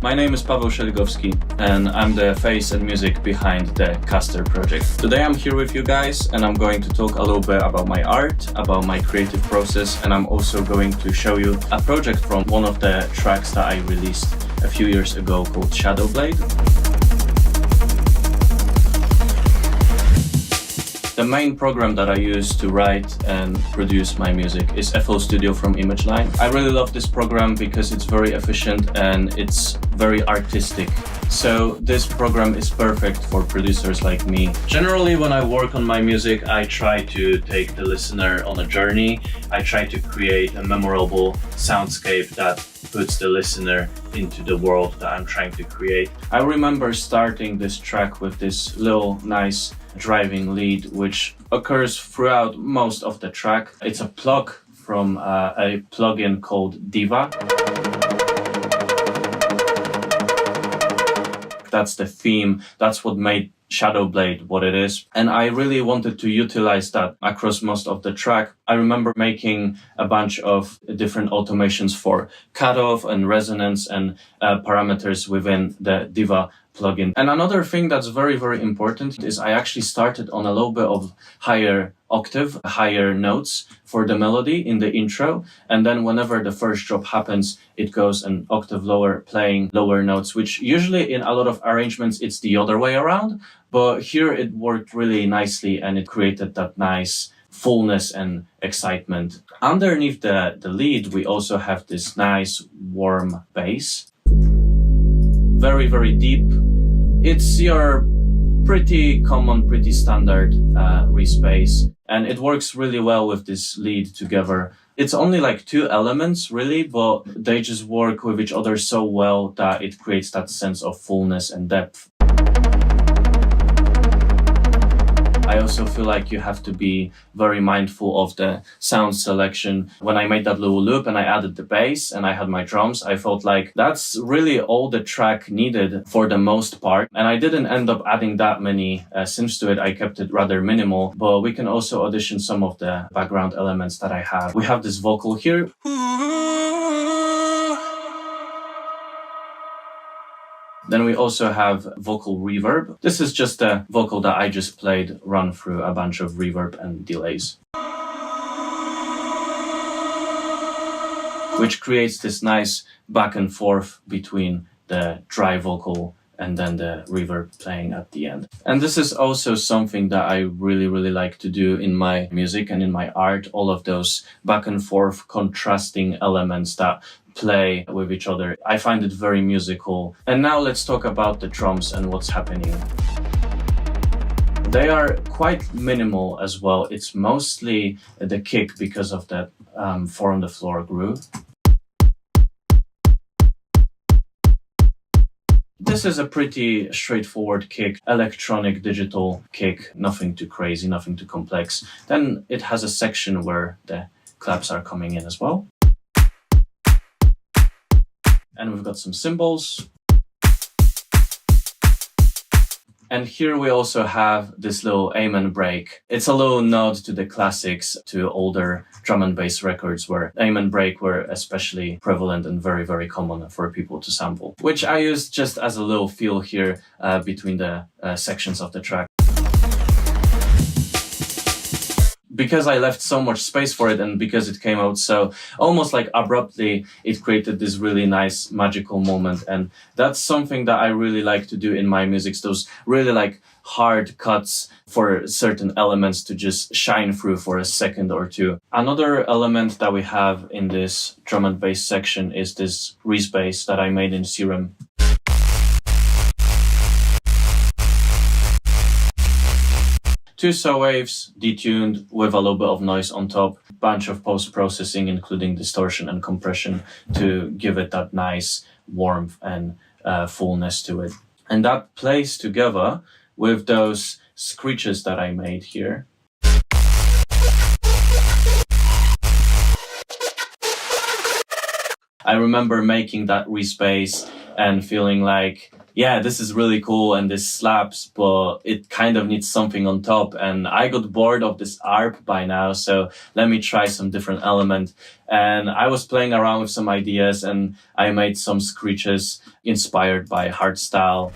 My name is Paweł Szeligowski and I'm the face and music behind the Caster project. Today I'm here with you guys and I'm going to talk a little bit about my art, about my creative process, and I'm also going to show you a project from one of the tracks that I released a few years ago called Shadowblade. The main program that I use to write and produce my music is FL Studio from ImageLine. I really love this program because it's very efficient and it's very artistic. So this program is perfect for producers like me. Generally, when I work on my music, I try to take the listener on a journey. I try to create a memorable soundscape that puts the listener into the world that I'm trying to create. I remember starting this track with this little nice driving lead, which occurs throughout most of the track. It's a plug from a plugin called Diva. That's the theme. That's what made Shadowblade what it is. And I really wanted to utilize that across most of the track. I remember making a bunch of different automations for cutoff and resonance and parameters within the Diva plugin. And another thing that's very, very important is I actually started on a little bit of higher octave, higher notes for the melody in the intro. And then whenever the first drop happens, it goes an octave lower, playing lower notes, which usually in a lot of arrangements, it's the other way around. But here it worked really nicely and it created that nice fullness and excitement. Underneath the lead, we also have this nice warm bass. Very, very deep. It's your pretty common, pretty standard re-space, and it works really well with this lead together. It's only like two elements really, but they just work with each other so well that it creates that sense of fullness and depth. I also feel like you have to be very mindful of the sound selection. When I made that little loop and I added the bass and I had my drums, I felt like that's really all the track needed for the most part. And I didn't end up adding that many synths to it. I kept it rather minimal, but we can also audition some of the background elements that I have. We have this vocal here. Then we also have vocal reverb. This is just a vocal that I just played run through a bunch of reverb and delays, which creates this nice back and forth between the dry vocal and then the reverb playing at the end. And this is also something that I really, really like to do in my music and in my art, all of those back and forth contrasting elements that play with each other. I find it very musical. And now let's talk about the drums and what's happening. They are quite minimal as well. It's mostly the kick because of that 4 on the floor groove. This is a pretty straightforward kick, electronic digital kick, nothing too crazy, nothing too complex. Then it has a section where the claps are coming in as well. And we've got some cymbals. And here we also have this little amen break. It's a little nod to the classics, to older drum and bass records where amen break were especially prevalent and very, very common for people to sample, which I used just as a little feel here between the sections of the track. Because I left so much space for it and because it came out so almost like abruptly, it created this really nice magical moment. And that's something that I really like to do in my music. Those really like hard cuts for certain elements to just shine through for a second or two. Another element that we have in this drum and bass section is this re-bass that I made in Serum. Two saw waves, detuned with a little bit of noise on top, bunch of post-processing including distortion and compression to give it that nice warmth and fullness to it. And that plays together with those screeches that I made here. I remember making that re-space and feeling like yeah, this is really cool and this slaps, but it kind of needs something on top. And I got bored of this ARP by now, so let me try some different element. And I was playing around with some ideas and I made some screeches inspired by hardstyle.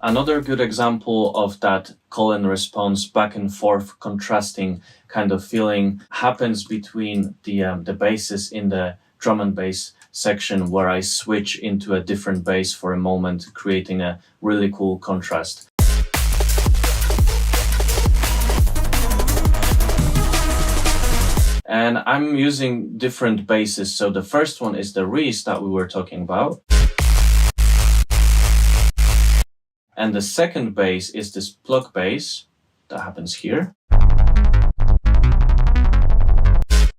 Another good example of that call and response, back and forth, contrasting kind of feeling happens between the basses in the drum and bass section, where I switch into a different bass for a moment, creating a really cool contrast. And I'm using different basses. So the first one is the Reese that we were talking about. And the second bass is this plug bass that happens here.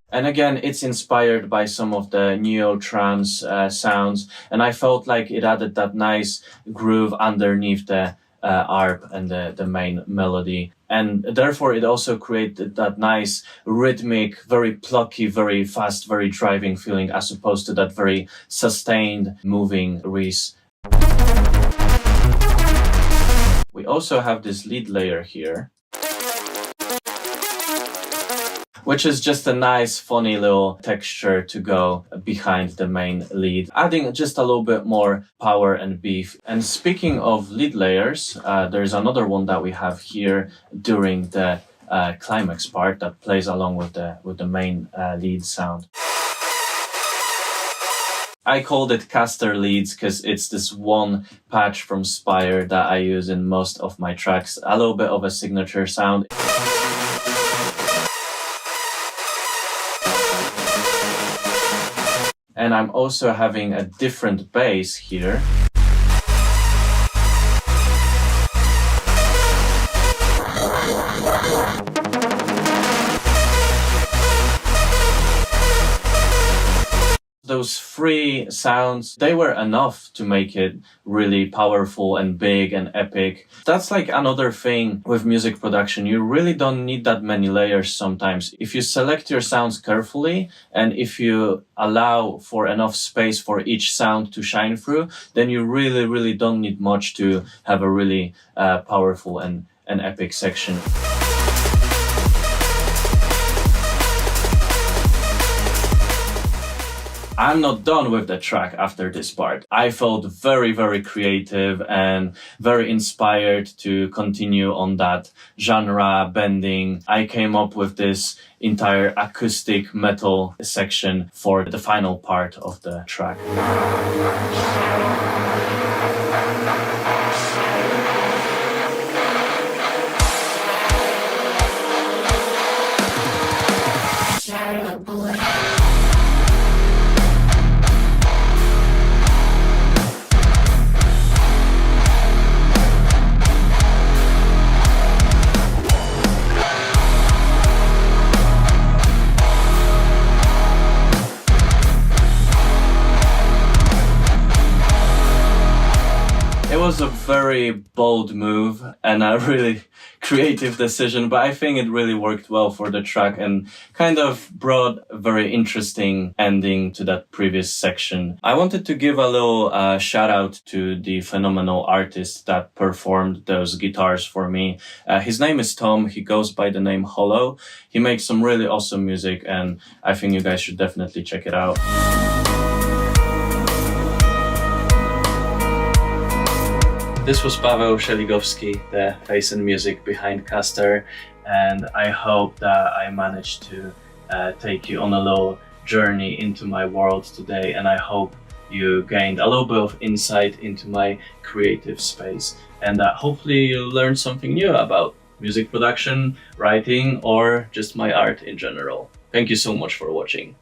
And again, it's inspired by some of the neo-trance sounds. And I felt like it added that nice groove underneath the ARP and the main melody. And therefore, it also created that nice rhythmic, very plucky, very fast, very driving feeling, as opposed to that very sustained, moving Reese. We also have this lead layer here, which is just a nice, funny little texture to go behind the main lead, adding just a little bit more power and beef. And speaking of lead layers, there's another one that we have here during the climax part that plays along with the main lead sound. I called it Caster leads because it's this one patch from Spire that I use in most of my tracks. A little bit of a signature sound. And I'm also having a different bass here. Those three sounds, they were enough to make it really powerful and big and epic. That's like another thing with music production. You really don't need that many layers sometimes. If you select your sounds carefully and if you allow for enough space for each sound to shine through, then you really, really don't need much to have a really powerful and epic section. I'm not done with the track after this part. I felt very, very creative and very inspired to continue on that genre bending. I came up with this entire acoustic metal section for the final part of the track. Shadowblade. It was a very bold move and a really creative decision, but I think it really worked well for the track and kind of brought a very interesting ending to that previous section. I wanted to give a little shout out to the phenomenal artist that performed those guitars for me. His name is Tom. He goes by the name Hollow. He makes some really awesome music and I think you guys should definitely check it out. This was Paweł Szeligowski, the face and music behind Caster, and I hope that I managed to take you on a little journey into my world today, and I hope you gained a little bit of insight into my creative space, and that hopefully you learned something new about music production, writing, or just my art in general. Thank you so much for watching.